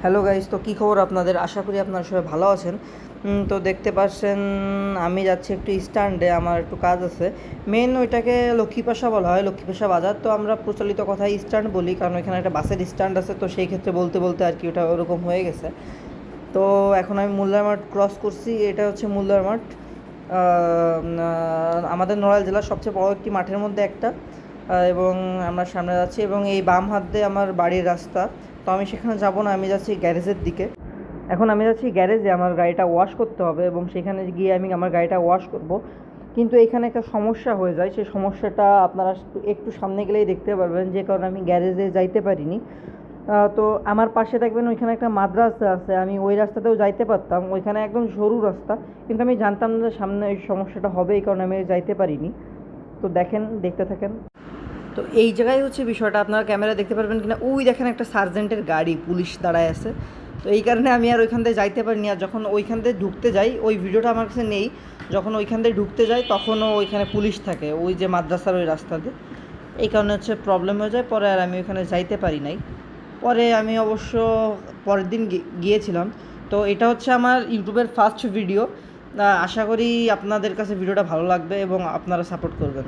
Hello guys, তো কী খবর আপনাদের? আশা করি আপনারা সবাই ভালো আছেন। তো দেখতে পাচ্ছেন আমি যাচ্ছি একটু স্ট্যান্ডে, আমার একটু কাজ আছে। মেন ওইটাকে লক্ষ্মীপাশা বলা হয়, লক্ষ্মীপাশা বাজার। তো আমরা প্রচলিত কথায় স্ট্যান্ড বলি, কারণ ওইখানে একটা বাসের স্ট্যান্ড আছে, তো সেই ক্ষেত্রে বলতে বলতে আর কি ওটা ওরকম হয়ে গেছে। তো এখন আমি মোল্লার মাঠ ক্রস করছি, এটা হচ্ছে মোল্লার মাঠ। আমাদের নড়াইল জেলার সবচেয়ে বড় একটি মাঠের মধ্যে একটা। এবং আমরা সামনে যাচ্ছি, এবং এই বাম হাত দিয়ে আমার বাড়ির রাস্তা। তো আমি সেখানে যাব না, আমি যাচ্ছি গ্যারেজের দিকে। এখন আমি যাচ্ছি গ্যারেজে, আমার গাড়িটা ওয়াশ করতে হবে, এবং সেখানে গিয়ে আমি আমার গাড়িটা ওয়াশ করব। কিন্তু এখানে একটা সমস্যা হয়ে যায়, সেই সমস্যাটা আপনারা একটু সামনে গেলেই দেখতে পারবেন, যে কারণে আমি গ্যারেজে যাইতে পারিনি। তো আমার পাশে দেখবেন ওইখানে একটা মাদ্রাসা আছে, আমি ওই রাস্তাতেও যাইতে পারতাম, ওইখানে একদম সরু রাস্তা। কিন্তু আমি জানতাম না যে সামনে ওই সমস্যাটা হবে, এই কারণে আমি যাইতে পারিনি। তো দেখেন, দেখতে থাকেন। তো এই জায়গায় হচ্ছে বিষয়টা, আপনারা ক্যামেরা দেখতে পারবেন কিনা, ওই দেখেন একটা সার্জেন্টের গাড়ি, পুলিশ দাঁড়ায় আছে। তো এই কারণে আমি আর ওইখান থেকে যাইতে পারিনি। আর যখন ওইখান থেকে ঢুকতে যাই, ওই ভিডিওটা আমার কাছে নেই, যখন ওইখান থেকে ঢুকতে যাই তখনও ওইখানে পুলিশ থাকে, ওই যে মাদ্রাসার ওই রাস্তাতে। এই কারণে হচ্ছে প্রবলেম হয়ে যায়, পরে আর আমি ওইখানে যাইতে পারি নাই। পরে আমি অবশ্য পরের দিন গিয়েছিলাম। তো এটা হচ্ছে আমার ইউটিউবের ফার্স্ট ভিডিও। আশা করি আপনাদের কাছে ভিডিওটা ভালো লাগবে এবং আপনারা সাপোর্ট করবেন।